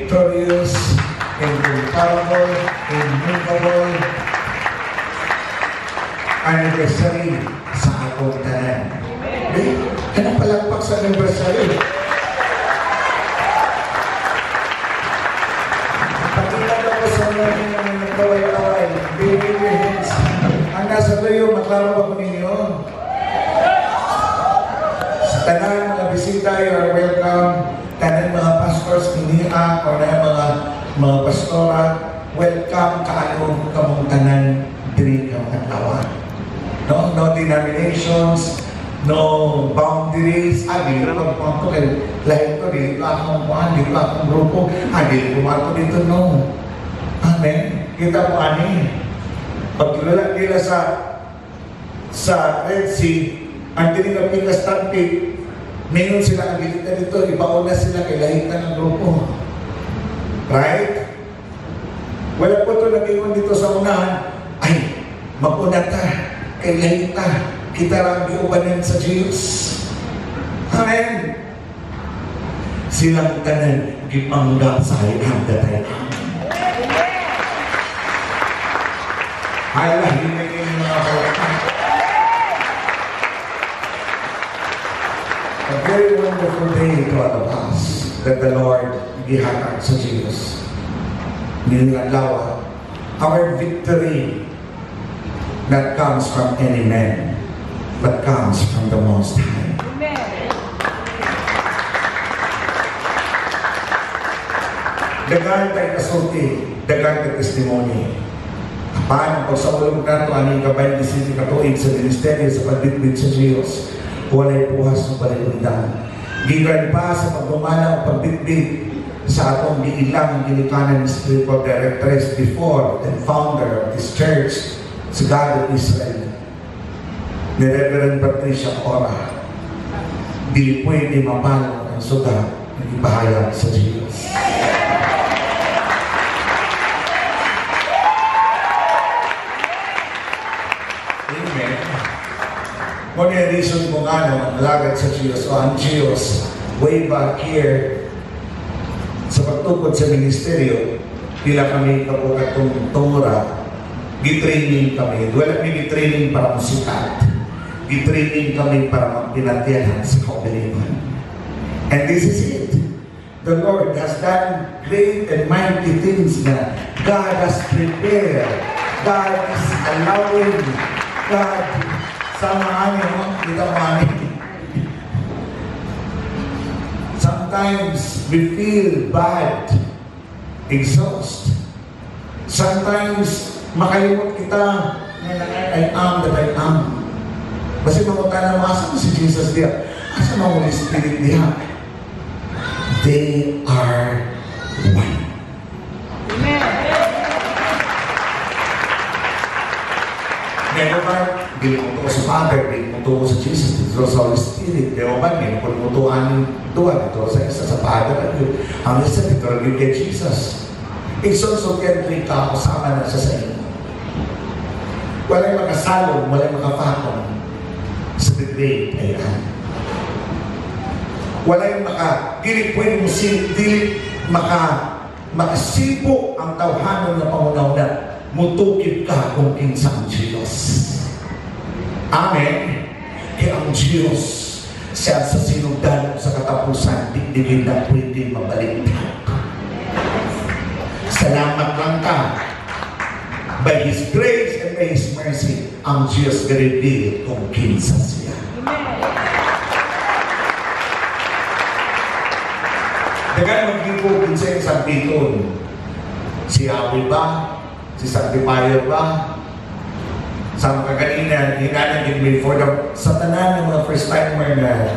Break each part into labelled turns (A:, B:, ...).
A: victorious, incomparable, immovable anniversary sa akong tanan. Eh, anong palagpak sa anniversary? Pakilala ko sa mga nagkaway-kaway, baby hands. Ang nasa tuyo, maklaro ako ninyo. Sa tanan, mga bisita, you are welcome. Tanan mga pastors, kiniha, o na mga pastora, welcome kaano kamong tanan diri ka maglawan. No denominations, no boundaries. Di ko magpunto kay lahat ko, di ko akong kuhan, di ko akong grupo, di ko mato dito, no. Amen. Kita po ani. Pagtulala nila sa Red Sea, ang tinigapin na stampede, ngayon sila ang bilita dito, ibaon na sila kay lahitan ng grupo. Right? Wala po ito nag-iwan dito sa unahan, ay, mag-una ta, kay lahita, kita lang giubanan sa Diyos. Amen. Silang tanan, gipanggap sa hayang datay. Hala, hindi yung mga kawatan. A very wonderful day to all of us that the Lord gihatag sa Diyos. Nilingadlaw, our victory not comes from any man, but comes from the Most High.
B: Amen.
A: Dagan tayo kasulti, dagan tayo testimony. Paano pagsaulog na ito, anong kabay di sisi katuig sa ministeryo sa pagbitbit sa Diyos, walay puhas ng balikundan. Gigan pa sa pagmamala o pagbitbit sa atong giilang ginikanan ng spiritual directress before and founder of this church, si God of Israel, ni Reverend Patricia Ora. Di pwede mapalo ang suga ng ibahayag sa Diyos. Amen. Kung yung reason kung ano, ang lagad sa Diyos o ang Diyos, way back here, sa pagtukod sa ministeryo, pila kami kapukat itong tura, gitraining kami. Wala kami gitraining para musikat. Gitraining kami para magpinatiyahan sa kaugaliman. And this is it. The Lord has done great and mighty things na God has prepared. God is allowing. God, samahan niyo, kita mami. Sometimes we feel bad, exhausted. Sometimes makalimot kita na I am that I am. Kasi mamunta na asa si Jesus diya. Asa mga Holy Spirit diya? They are one.
B: Amen.
A: Ngayon ba, hindi mo ito sa Father, hindi mo ito sa Jesus, dito sa Holy Spirit. Ngayon ba, hindi mo ito aning tuwa, dito sa isa sa Father. Ang isa dito rin kay Jesus. Isunsukentric ka, kasama na siya sa inyo. Walang makasalong, walang makapakong sa debate ay walang dili pwede mo dili makasipo ang tawhanon na pangunaw na mutukip ka kung kinsa ang Diyos. Amen. Kaya ang Diyos siya sa sinugdan sa katapusan digdigin na pwede mabalik. Salamat lang ka. By His grace and by His mercy, ang Diyos ga-reveal kung kinsa siya. Dagan mag-ibugin sa yung sabiton. Si Yahweh ba? Si Sanctifier ba? Sa mga kanina, hinanagin me for the satanan ng mga first-timer na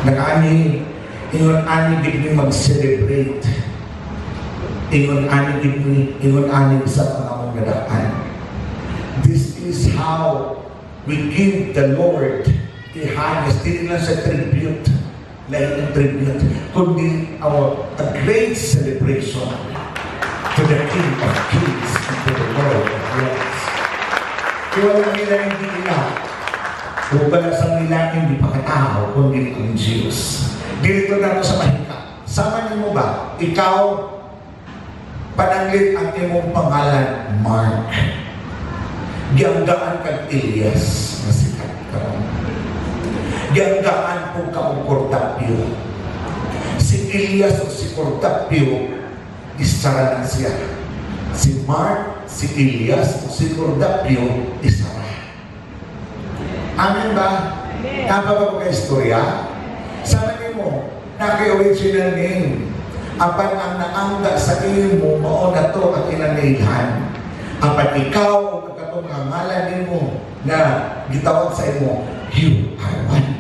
A: nag-ani, ingon-ani gid ni mag-celebrate. Ingon-ani gid ni, ingon-ani sa pangamong nadaan. This is how we give the Lord the highest. Hindi lang sa tribute, like a tribute, kundi a great celebration to the King of Kings and to the Lord of Lords. Kaya walang nila hindi nila. Kung balasang nila hindi pa katao, kundi ang Diyos. Dito na sa mahika, Sama niyo mo ba? Ikaw, pananglit ang imong pangalan, Mark. Giyanggaan kag Elias, masikat ka. Giyanggaan po ka o Cordapio. Si Elias o si Cordapio, isara na siya. Si Mark, si Elias o si Cordapio, isara. Amen ba? Tama ba ka istorya? Sama niyo mo, naki-original name. Apan ang naangga sa iyo mo, mao na to ang inanayhan. Apan ikaw, o katong hangalan mo na gitawag sa imo, you are one.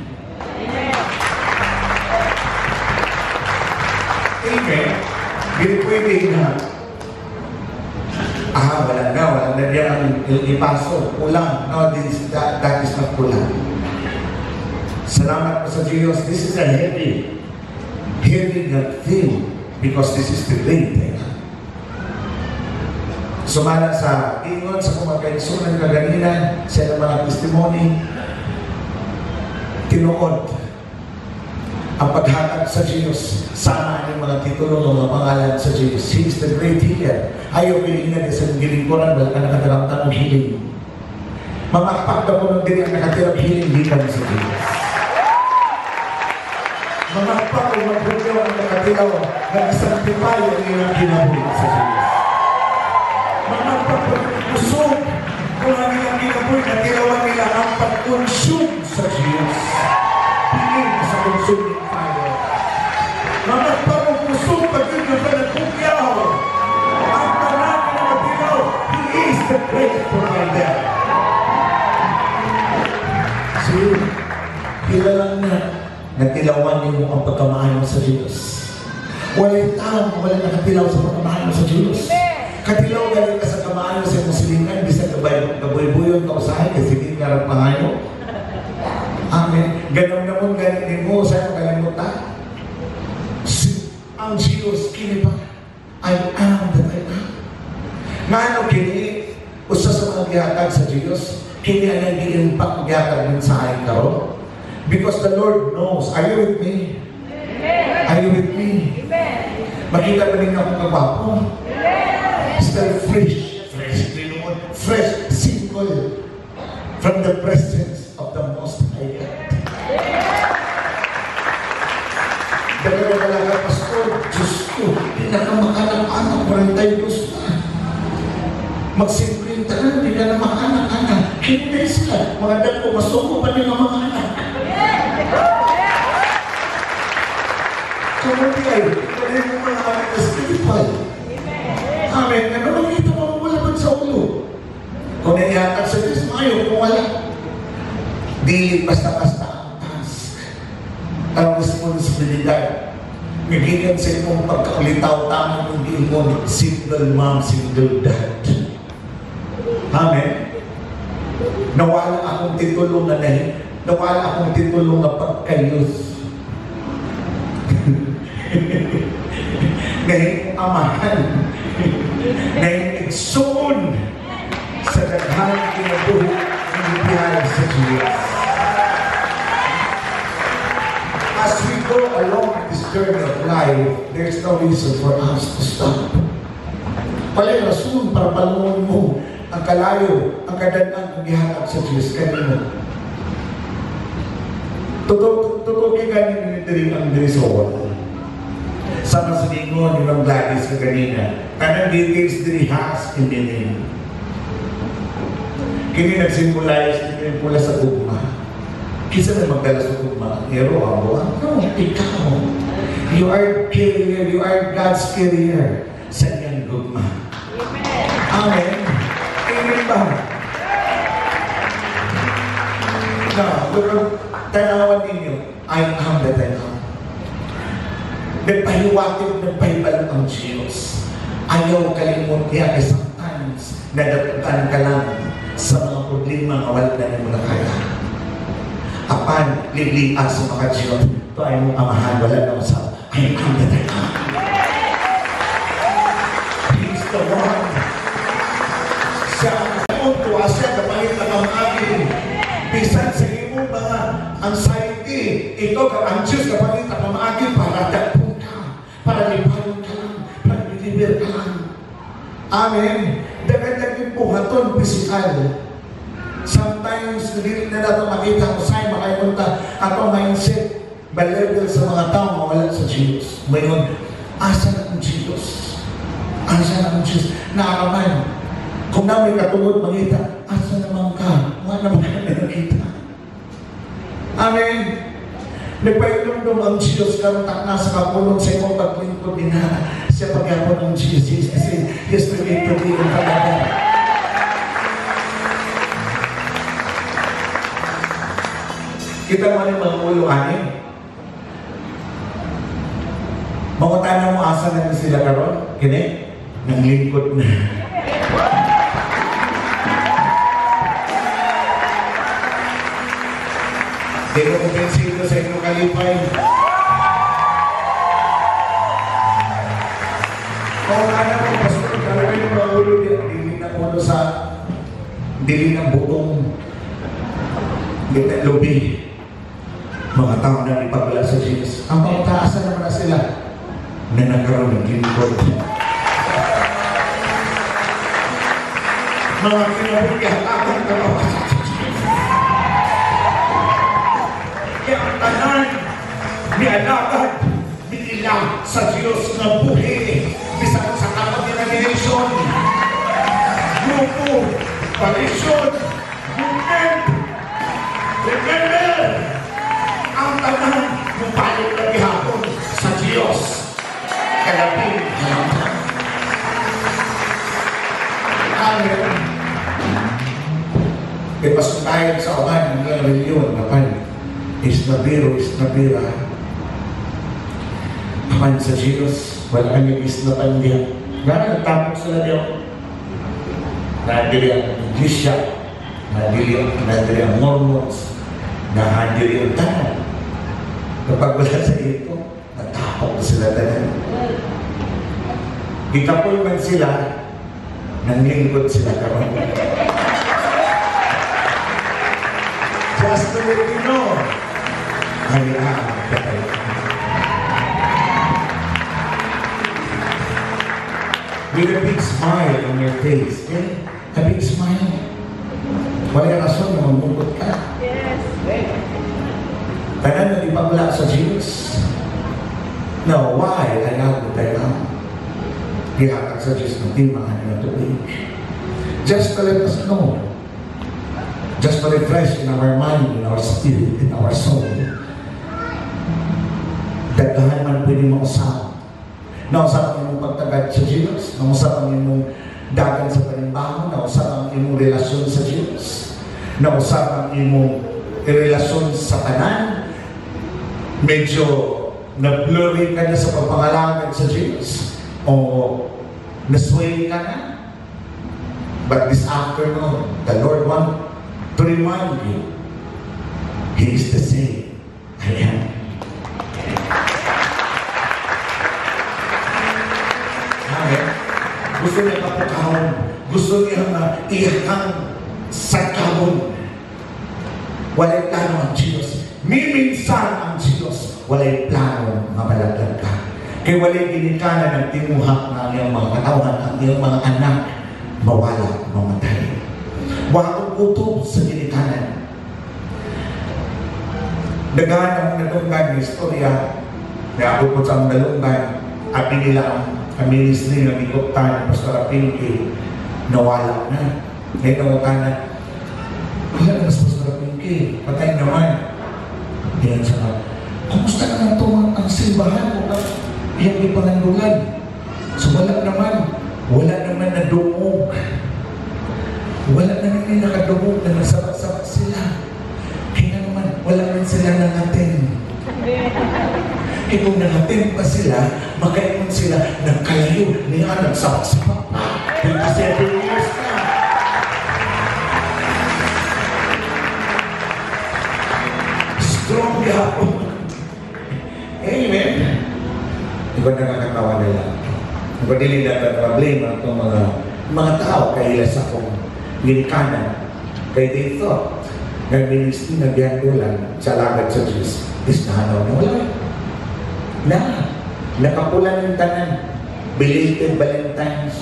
A: Amen. Hindi pwede na, wala na diyan ang ipaso. Kulang. No, that is not kulang. Salamat po sa Diyos. This is a heavy thing because this is the great thing. Sumala sa ingon sa kumakaigsunan kaganina sa mga testimony, tinuod ang paghatag sa Diyos. Sama ang mga titulo ng mga pangalan sa Diyos. He is the great healer. Ayaw pilingan sa gilingkuran, wala ka nakatiramtan ng healing. Mamakpak na po ng diri ang nakatirang healing dito sa Diyos. Mamakpak o magbukyaw ang nakatilaw na isantify ang ilang ginabuhi sa Diyos. Mamakpak o usog kung ang ilang ginabuhi na tilawan nila ang pag-consume sa Diyos. Piling sa consuming fire. Mamakpak o usog pag-yun na nagkukyaw ang tanan na nakatilaw. He is the great provider. So, kilalang na natilawan niyo ang pagkamahal mo sa Diyos. Wala'y tao, wala nakatilaw sa pagkamahal mo sa Diyos. Katilaw galing ka sa kamahal mo sa musilingan, bisa kabuy-buyon ka usahay, kasi hindi ka rin pangayo. Amen. Ganun naman galing mo, sa'yo makalimutan. Ang Diyos, kini ba? I am that I am. Nga kini, usa sa mga gihatag sa Diyos, kini ang naging pag-gihatag din sa aking karon. Because the Lord knows. Are you with me? Amen. Are you with me? Amen. Makita ba ninyo akong kagwapo? Still fresh, simple, from the presence of the Most High God. Dalawa talaga, Pastor, Diyos ko, hindi na ka makanak-anak, 42 na. Mag-50 na, hindi ka na makanak-anak. Hindi sila, mga dako, masuko pa nila mga anak. Kamuti ay, kaya mo mga anak na spiritual. Amen. Ano makita mo wala man sa ulo? Kung naihatag sa Diyos, ayaw kung wala. Di basta-basta ang task. Ang responsibilidad. Nagigan sa imong pagkakulitaw, tamang ng diimon, single mom, single dad. Amen. Nawala akong titulo na nawala akong titulo na pagkayos. Ngayon amahan, ngayon igsoon sa daghan kinabuhi ng biyaya sa Diyos. As we go along this journey of life, there's no reason for us to stop. Pala'y rason para palungon mo ang kalayo, ang kadanang paghihatag sa Diyos kanino. Tutugin ganin diri ang dirisawal. Sama sa ningon, yung Gladys ka kanina. Kanang details diri has in the name. Kini nagsimulay, kini pula sa ugma. Kisa na magdala sa ugma. Hero, abo, no, ikaw. You are carrier, you are God's carrier sa iyang ugma. Amen. Amen ba? No, tanawan ninyo, I am that I am. Nagpahiwatig, nagpahibalang ang Diyos. Ayaw kalimot niya kay sometimes nadaputan ka lang sa mga problema na wala na mo na kaya. Apan, lilias sa mga Diyos. Ito ay mong amahan, wala na sa I am that I am. He is the one. Siya ang tuwa siya, kapalit na ang akin. Bisan sa imo mga anxiety, ito ang Diyos kapalit na ang akin para dapon ka. deliver ka lang. Amen. Dapat lagi buhaton physical. Sometimes, hindi na natin makita kung saan makapunta ato mindset level sa mga tao mawala sa Diyos. Ngayon, asa na ang Diyos? Asa na ang Diyos? Naakaman. Kung na may katulad makita, asa naman ka? Wala naman ka na nakita. Amen. Nagpailundong ang Diyos karoon na sa kapulong sa imong paglingkod din na sa pagyapon ng Jesus. Kasi yesterday, today, and forever. Kita mo rin mga ulo anin. Mga tanong mo asa na sila karoon? Kini? Nang lingkod na. Di ko kumpensito sa inyong kalipay. Kung ano mo, pastor, gawin yung mga ulo niya, dili na ulo sa dili ng butong dili na lubi. Mga tao na ipagwala sa Jesus. Ang pangtaasan naman na sila na nagkaroon ng lingkod. Mga kinabugyahan ka ba? Kaya ang tanan ni alagad ni ilang sa Diyos na buhi bisan sa kapag-generation grupo, coalition, movement, remember ang tanan ng palit na gihapon sa Diyos kaya pinagalaman. Amen. Ipasok tayo sa uman ng reliyon na pan isnabiro, isnabira. Aman sa Diyos, wala kami isnapandiya. Gana nagtapok sila niyo. Nadiri ang Iglesia, nadiri ang Mormons, nadiri ang tanan. Kapag wala sa ito, natapok na sila tanan. Ikapul man sila, nanglingkod sila karon. Just to let you know, I am better. With a big smile on your face, eh? A big smile. Wala rason na mamungkot ka.
B: Yes.
A: Tanan na ipagwala sa Diyos. Now, why I have to tell them? Gihatag sa Diyos ng timahan na tubig. Just to let us know. Just to refresh in our mind, in our spirit, in our soul. Dagdahan man pwede mo usap. Nausapan mong pagtagad sa Diyos. Nausapan mong dagan sa panimbaho. Nausapan mong relasyon sa Diyos. Nausapan mong relasyon sa kanan. Medyo na-blurry ka na sa pagpangalagan sa Diyos. O nasway ka na. But this afternoon, the Lord wants to remind you, He is the same. I am. Amen. Gusto niya kapukahon. Gusto niya ihang sakahon. Walay plano ang Diyos. Miminsan ang Diyos. Walay plano mabalaglag ka. Kaya walay ginikanan ng timuhak ng iyong mga katawan, ang iyong mga anak, mawala, mamatay. Wakong utob sa ginikanan. Dagahan ang nadunggan ng istorya na ako po sa dalunggan at nila ang ministry ng Ikoptan, Pastor Pinky, nawala na. Ngayon nawakan na, wala na sa Pastor Pinky, patay naman. Yan sa kumusta naman ito ang simbahan mo ba? Iyang ipangandulan. So wala naman na dumog. Wala naman yung nakadumog na nasabat-sabat sila. Kaya naman, wala naman sila nangatin. E kung nangatin pa sila, makaimon sila nagkalayo niya nagsabat-sabat pa. 27 years na. Strong gapon. Amen. Iba nakakatawa nila. Iba dili na problema itong mga tao kaya sa akong ginikanan. Kaya they thought na ministry na biyandulan sa alagad sa Diyos is nahanaw na wala. Nakapulan yung tanan. Belated Valentine's.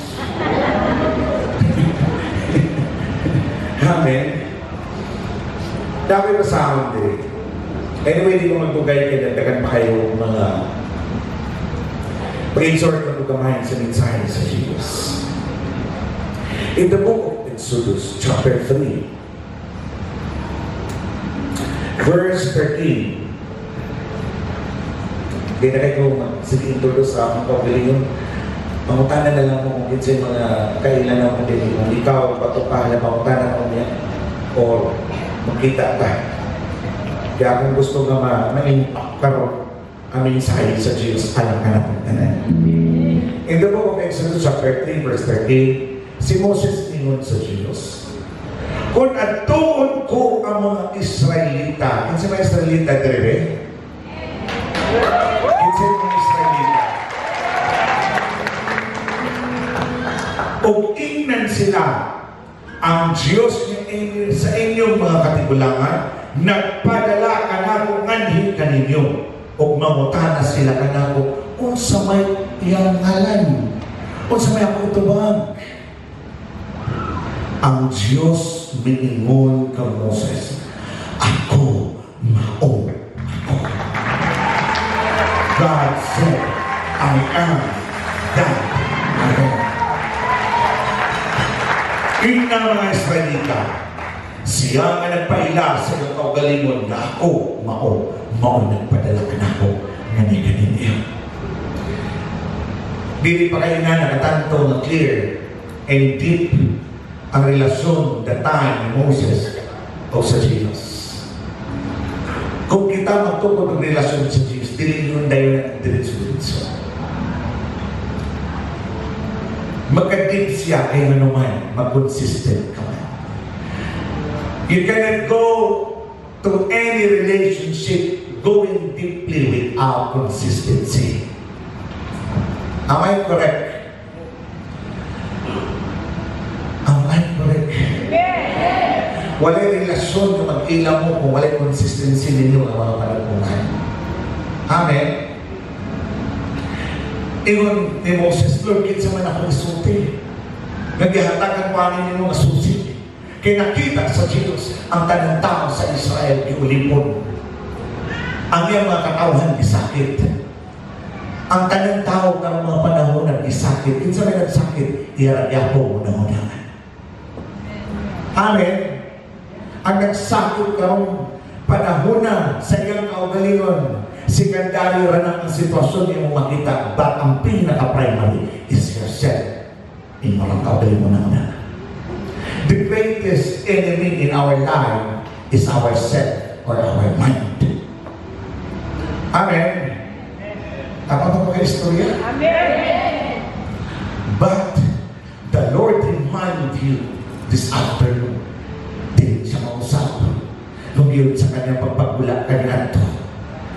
A: Amen. Dami pa sa akin din. Anyway, di ko magbugay kinadagan pa kayo mga pag-exhort na pagkamahin sa mensahe sa Jesus. In the book of Exodus, chapter 3, verse 13, hindi na kayo mag-introduce sa aking pagalingon. Pangutanan na lang mo kung kinsay mga kailan na magalingon. Ikaw, patupahan na pangutanan mo niya o magkita ka. Kaya kung gusto nga ma-impact karon ang mensahe sa Diyos, alam ka na pagtanan. In the book of Exodus, chapter 3, verse 13, si Moses ingon sa Diyos, kung atuon ko ang mga Israelita, kinsa mga Israelita, Drebe? Kinsa mga Israelita? O ingnan sila ang Diyos niya sa inyong mga katigulangan, nagpadala ka na kung nganhin kaninyo, o mamutana sila ka na kung sa may iyang ngalan, o sa may ako itubang. Ang Diyos miningon ka Moses, ako mao ako. God said, I am that I am. Ina mga Israelita, siya nga nagpaila sa iyong kaugalingon na ako mao nagpadala ka na ako nganin niya. Dili pa kayo na nakatanto na clear and deep ang relasyon datan ni Moses o sa Diyos. Kung kita magtukod ang relasyon sa Diyos, dili yun dayo na diretso-diretso. Magka-deep siya kay manuman, mag-consistent ka man. You cannot go to any relationship going deeply without consistency. Am I correct? Am I correct? Walay relasyon na mag-ilaw mo kung walay consistency ninyo ang mga panagungan. Amen? Ingon ni Moses, Lord, kinsa man ako isulti. Naghihatagan pa ninyo mga susi. Kaya nakita sa Diyos ang tanang tao sa Israel iulipon. Ang iyang mga katauhan isakit. Ang tanang tao ng mga panahon na isakit. Kinsa may nagsakit, iyaragyapo mo na unangan. Amen? Ang nagsakit karong panahon na sa iyang kaugalingon, secondary rin ang sitwasyon niyo mo makita, but ang pinaka-primary is yourself. Inyong kaugalingon na unangan. The greatest enemy in our life is ourself or our mind. Amen? Tama ba mga istorya?
B: Amen.
A: But the Lord remind you this afternoon, din siya mausap. Kung yun sa kanyang pagpagula kanyan to,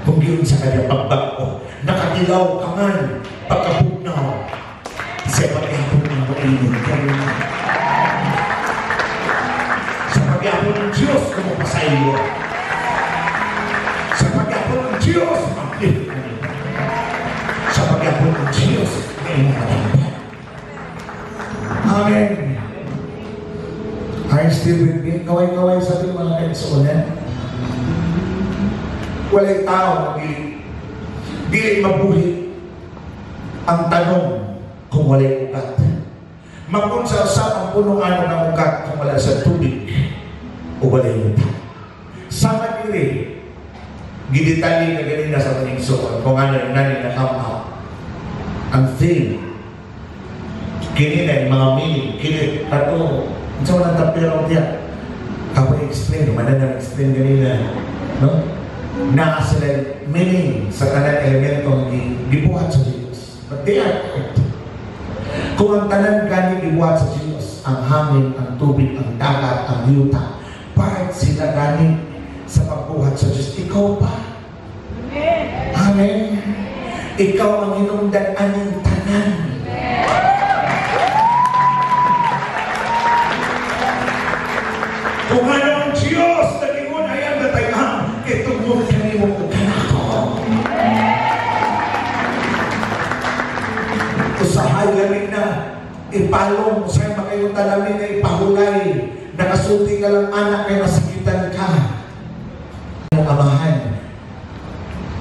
A: kung yun sa kanyang pagbago, nakatilaw ka man, pagkabugnaw, siya pag-ihapon ng mainin ka rin. Sa pag-ihapon ng Diyos, kumapasay mo. Sa pag-ihapon ng Diyos, mag-ihapon ka rin. Sa pag-ihapon ng Diyos, may makadampan. Amen. Are you still with me? Kaway-kaway sa ating mga kainsunan. Walay tao, di mabuhi ang tanong kung walay ugat. Magpunsa-usap ang punong-ano ng ugat kung wala sa tubig o walay ugat. Sama diri, gidetali na ganina sa maning suon kung ano yung nani na come out. Ang theme, kini na yung mga meaning, kini, ato, sa walang tapirong diya. Kapag explain, mananang explain ganina, no? Na sila meaning sa tanan elementong gibuhat sa Diyos. But they are correct. Kung ang tanan gani gibuhat sa Diyos, ang hangin, ang tubig, ang dagat, ang yuta, part sila gani sa pagbuhat sa Diyos. Ikaw pa. Amen. Ikaw ang hinungdan ng tanan. Kung ano ang Diyos na ingon ayan na tayo, itugmod kami mo kanako. Usahay dali na ipalong sa'yo makayong talamin na ipahulay. Nakasulti ka lang anak kay masikitan ka. Ang amahan,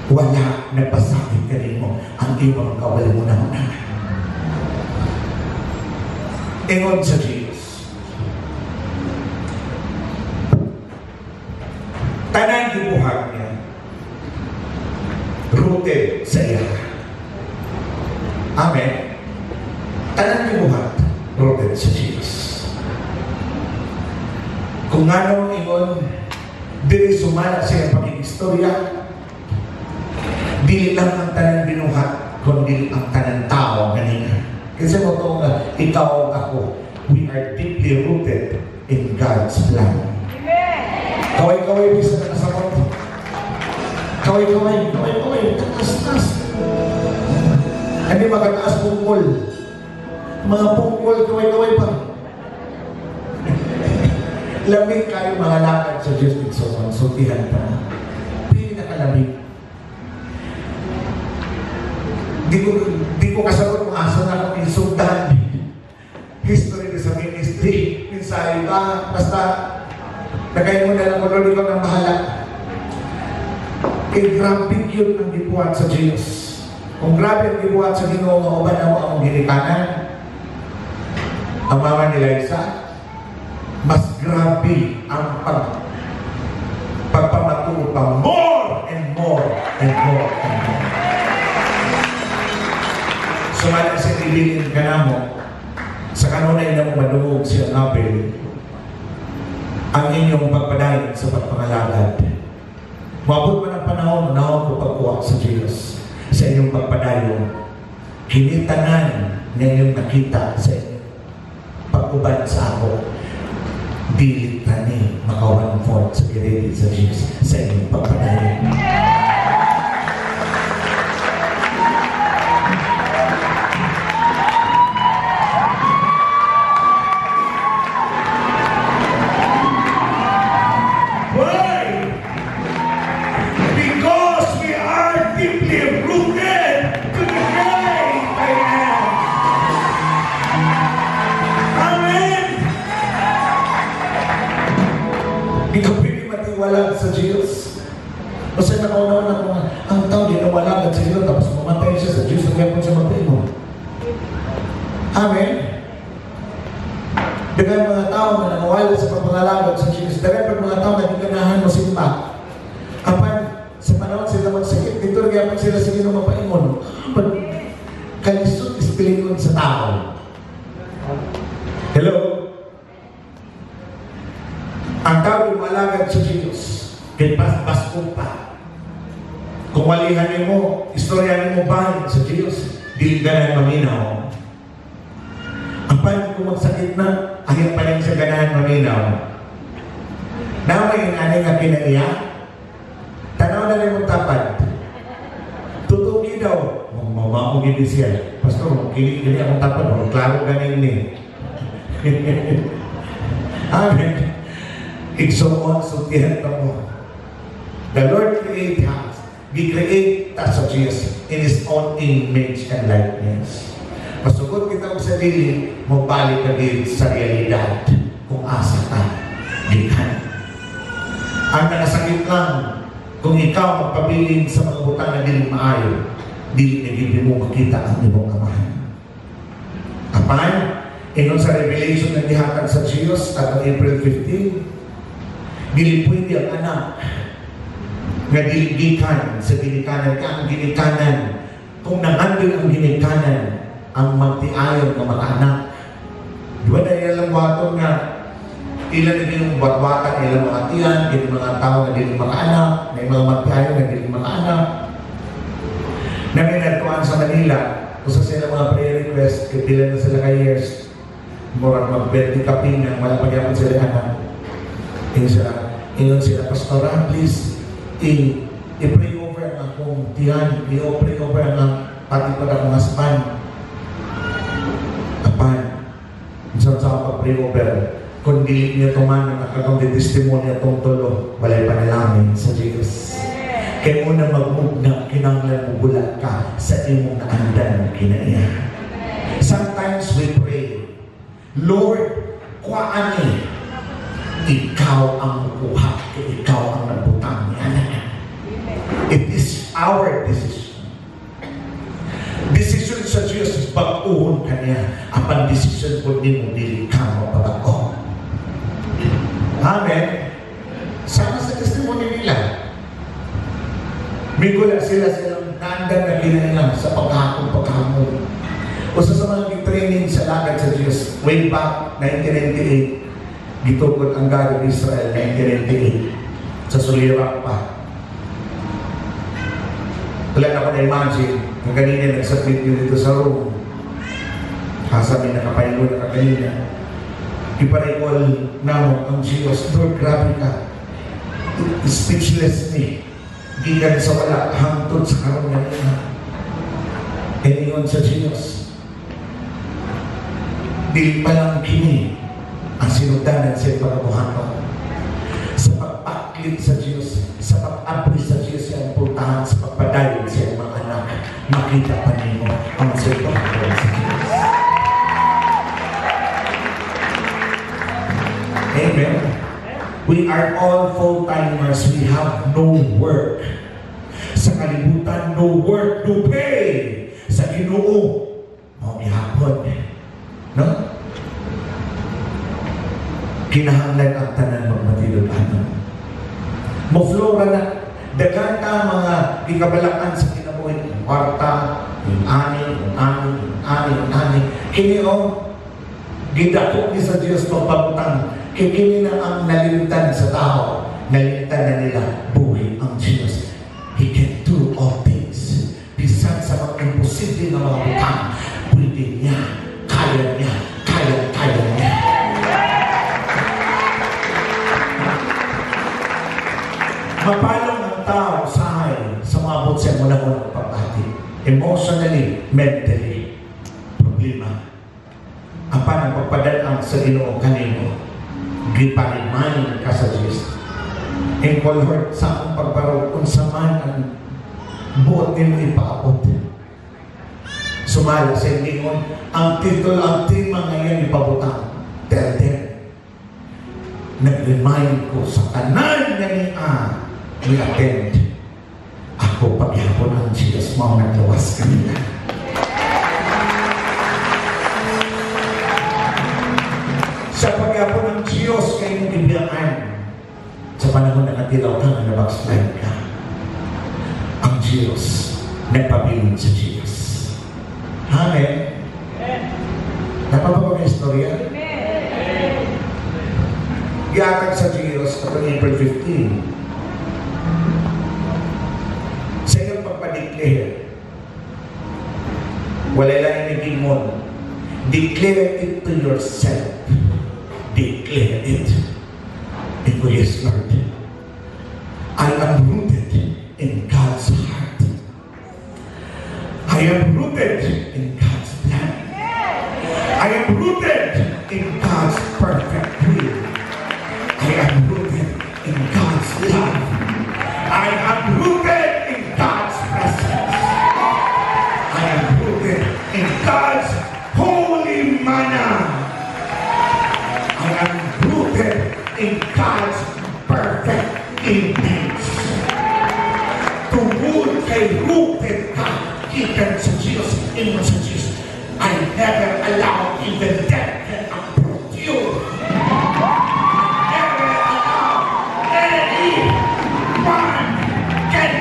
A: wala nagpasakit ka rin mo ang ibang kawal mo na una. Ingon sa Diyos. Tanan gibuhat niya. Rooted sa iya. Amen. Tanan gibuhat. Rooted sa Diyos. Kung ano ingon, dili sumala siya pag-istorya, dili lang ang tanan binuhat, kundi ang tanan tao ganina. Kasi mo ito nga, ikaw o ako, we are deeply rooted in God's plan. Kaway-kaway, bisa na kasabot. Kaway-kaway, takas-tas. Hindi magkataas pungkol. Mga pungkol, kaway-kaway pa. Lamig kayo mga lakad sa Diyos with someone, sultihan pa. Pili na kalamig. Di ko kasabot kung asa na akong insultahan. History sa ministry. Minsan iba, basta nagay mo na lang kung ikaw ng bahala. Grabe yun ang gibuhat sa Diyos. Kung grabe ang gibuhat sa Ginoo, mauban na mo ang ginikanan. Ang mama ni Liza, mas grabe ang pagpamaturo pa more and more and more and more. Sumali sa ibilin ka na mo, sa kanunay na mo madungog siya Abel, ang inyong pagpadayon sa pagpangalagad. Mabot man ang panahon ko pagkuha sa Diyos sa inyong pagpadayon. Hinitanan na inyong nakita sa pag-uban sa ako. Dili tani makawan-fort sa giredi sa Diyos sa inyong pagpadayon. Sa Diyos. Kasi nakaunawan ako nga, ang tao ginawalagan sa Diyos, tapos mamatay siya sa Diyos, kaya po siya matay mo. Amen? Dengan mga tao na nakawala sa pagpangalagan sa Diyos, dapat mga tao na ganahan mo simba. Apan, sa panahon sila magsakit, dito nagyapan sila sa Ginoo mapaingon. Kalisod ispilingon sa tao. Hello? Ang tao lumalagad sa Diyos, kay basbas pa. Kung walihan mo, istoryanin mo ba sa Diyos, di ganahan maminaw. Ang paano kung magsakit na, ayaw pa rin sa ganahan maminaw. Namay yung anay nga kinaiya, tanaw na rin mong tapad. Tutugi daw, mamaugin din siya. Pastor, kini akong tapad, klaro ganin ni. Amen. Igsoon, sultihan mo. The Lord create us. We create us of Jesus in His own image and likeness. Pasugod kita sa sarili, mabalik ka din sa realidad kung asa ka. Gikan. Ang nakasakit lang, kung ikaw magpabiling sa mga butang na din maayo, di mo makita ang ibang amahan. Apan, ingon sa Revelation na dihatag sa Diyos at April 15, dili pwede ang anak nga diligikan sa ginikanan ka ang ginikanan. Kung nangandil ang ginikanan, ang magtiayon ng mga anak. Diba na ilang waton nga ilan na yung batwatan, ilang mga tiyan, ilang mga tao na diling mga anak, may mga magtiayon na diling mga anak. Naminatuan sa Manila, kung sa sila mga prayer request, kaya na sila kay years, murang mag-birthday kaping na malapagyapan sila anak. Ingon sila, Pastora, please, i-pray over ang akong tiyan, i-pray over ang pati pa na mga span. Apan, minsan sa pag-pray over, kung di niya tuman ang akatong testimonya itong tulo, walay panalangin sa Diyos. Kaya muna mag-move na kinanglan mo bulat ka sa imong naandan na kinaiya. Sometimes we pray, Lord, kuhaan ikaw ang kuha, ikaw ang nabutang niya. It is our decision. Decision sa Diyos is pag-uhon kanya. Ang decision ko ni mo nilikang mapag-ako. Amen. Sama sa testimony nila. May gula silang naandan na kinailang sa pagkakong. Usa sa mga training sa lakad sa Diyos, way back 1998, gitukod ang God of Israel 1998 sa Sulirac pa. Wala na ako na-imagine na kanina nagsubmit nyo dito sa room. Kasa may nakapahingo na kanina. Iparecall na mo ang Diyos. Lord, grabe ka. Speechless ni. Gikan sa wala, hangtod sa karoon na niya. Ingon sa Diyos. Di pa lang kini ang sinugdanan sa ipagabuhan ko. Sa pagpaklit sa Diyos, sa pag-abri sa Diyos, sa puntahan, sa pagpadayon sa iyong mga anak, makita pa niyo ang sa ipagabuhan sa Diyos. Amen. We are all full-timers. We have no work. Sa kalibutan, no work, no pay. Sa Ginoo, may hapon. No? Kinahanglan ang tanan magmatilod ano. Moflora na dagan ka mga ikabalakan sa kinabuhi, kwarta, yung ani. Kini o gidako ni sa Diyos pagpabutang. Kini na ang nalimtan sa tao. Nalimtan na nila buhay ang Diyos. He can do all things. Bisan sa mga imposible na mga butang, pwede niya, kaya niya. Mapalong ang tao sa mabot siya mula ng pagbati. Emotionally, mentally, problema. Ang panang pagpadalang sa Ginoo kanino, gipalimayin ka sa Diyos. And Lord, sa akong pagbarog, kung saman ang buot nimo ipaabot. Sumala sa Ginoo, ang titulo, ang tema ngayon ipabutang. Tell them. Nag-remind ko sa kanan niya we attend. Ako paghihapon ang Diyos, mga naglawas kanila. Sa paghihapon ng Diyos, kayo bibiyaan. Sa panahon na natilaw ka, na backslide ka. Ang Diyos, nagpabiling sa Diyos. Amen? Napapagod ang istorya? Iatag sa Diyos kapag April 15. Sa iyong pagpa-declare, wala lang iniging mo. Declare it to yourself. Declare it. And oh yes, Lord, I am rooted in God's heart. I am rooted in God's plan. I am rooted in God's perfect will. I am rooted in God's love. I am rooted in God's presence. I am rooted in God's holy manna. I am rooted in God's perfect image. Tungkol kay rooted ka, ikan sa Diyos, imo sa Diyos. I never allow even death can approach you.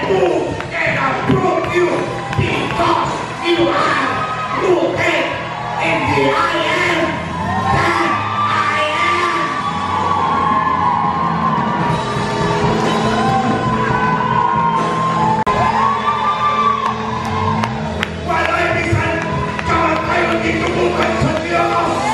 A: Move and approve you because you are rooted in the I am that I am. Walay bisan kawan tayo dito bukan sa Diyos.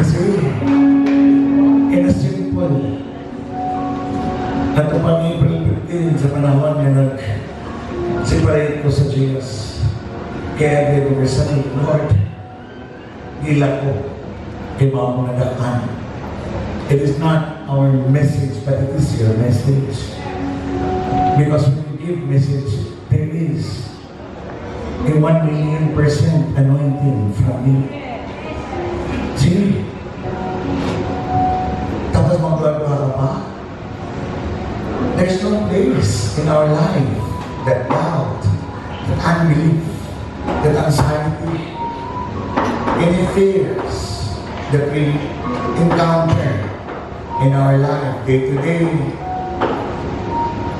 A: Kasi, in a simple, at upang April 15 sa panahon na nag-separate ko sa Diyos, kaya din ko sa Lord, gila ko, kay mga nagakan. It is not our message, but it is your message. Because when you give message, there is a 1,000,000% anointing from me. See? Tapos magagawa ka pa? There's no place in our life that doubt, that unbelief, that anxiety, any fears that we encounter in our life, day to day,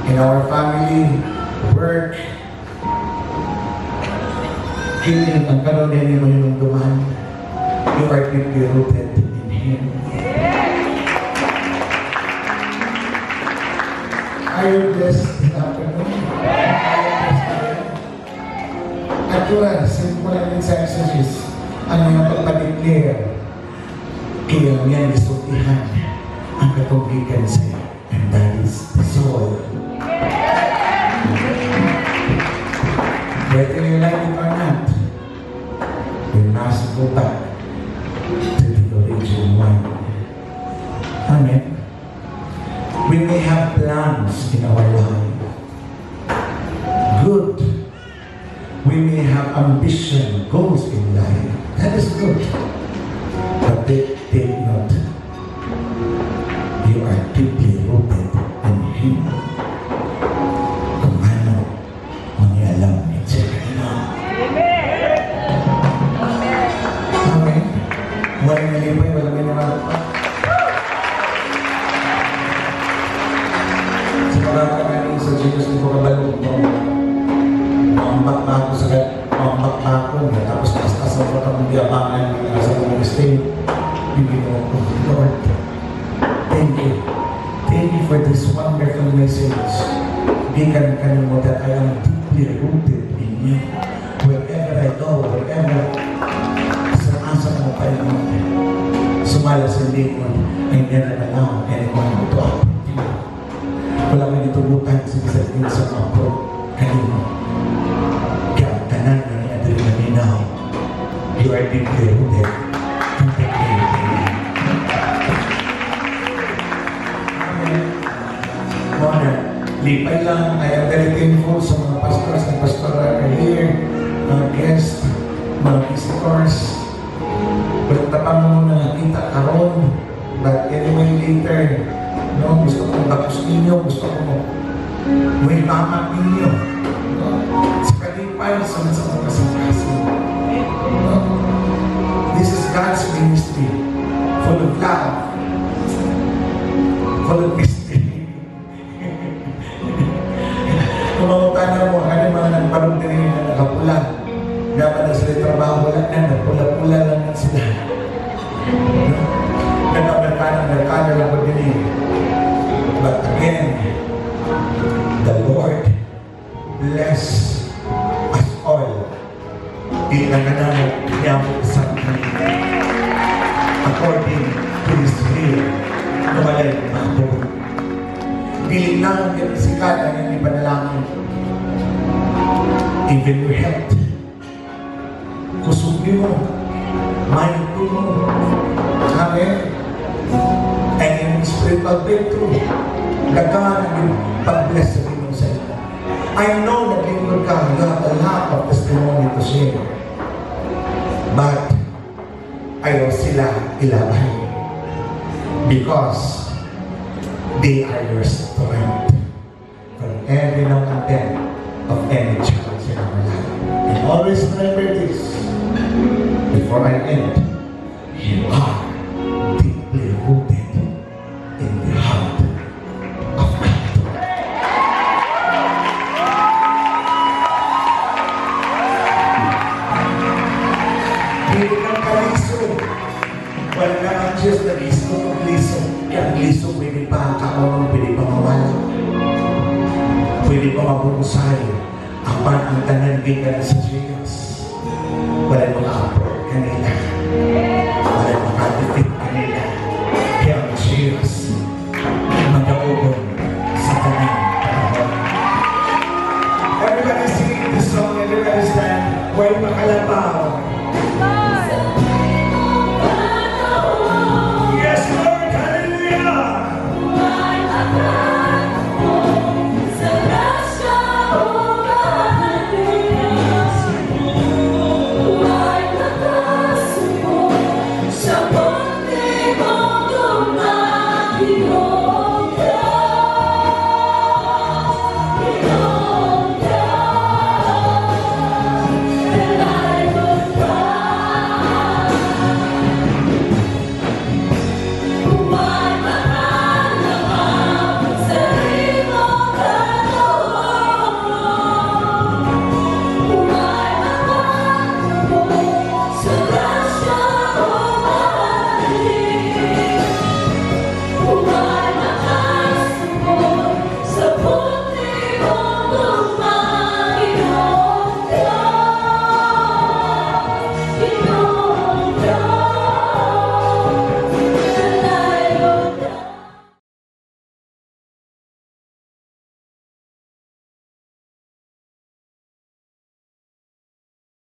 A: in our family, work, healing ang karoon din mo yung duman. You are deeply rooted in Him. Are you blessed in afternoon? Natural, simple lang din sa exercise. Ano yung pagpa-declare? Kaya yan isultihan ang katubigan sa'yo. And that is the soul. Whether you like it or not, we must go back to the original one. Amen. We may have plans in our life. Good. We may have ambition, goals in life. That is good. But take note. You are deeply rooted in Him. Kung ano, mangialam niya sa kanila. Amen. Walang nalipay, walang minamahal pa. Sa mga sa Diyos, hindi ko kabalong mo. Mambak na ako sa mambak na ako. Tapos taas-taas na ako ng biyabangan sa mga state. Hindi mo ako, Lord. Thank you. Thank you for this wonderful message. Bigan ka mo that I am deeply rooted in you. Wherever I go, wherever sa mo pa yun, sumala sa likod, I never allow anyone to approach you. Wala mo nitubutan sa mga kanino. Kaya tanan na natin na ninaw. You are deeply rooted. Lipay lang, I am very thankful sa mga pastors and pastora here, mga guests, mga visitors. Walang tapang mo nakakita karon, but anyway later, no, gusto kong bakos ninyo, gusto ko may mamak ninyo. No? Sa kalipay, sa mga kasing-kasing. No? This is God's ministry, full of love, full of mystery. Kung mamutana mo, ano mga nagparong din na nakapula, dapat na sila trabaho, wala na, nagpula-pula lang na sila. Nagkana lang ko din. But again, the Lord bless us all. Di na ka namin piniyamot sa kanila. According to His will, namalay ako. Piling lang ang sikat ang yung ipanalangin. Even your health. Kusugin mo. Mind mo. Amen. And in spiritual breakthrough, dagan ang pag-bless sa Pinoy sa ito. I know that you will come. You have a lot of testimony to share. But ayaw sila ilabay. Because they are your strength from every now and then of any challenge in our life. And always remember this, before I end, you are deeply rooted in the heart of God. Hindi kang kaliso. Wala na ang Diyos na liso. Ang liso, pwede pa ang kaon, pwede pa mawala. Pwede pa mabungusay. Ang tanan bigan sa Diyos. Wala mga apro kanila. Wala mga defeat
B: Kalabaw.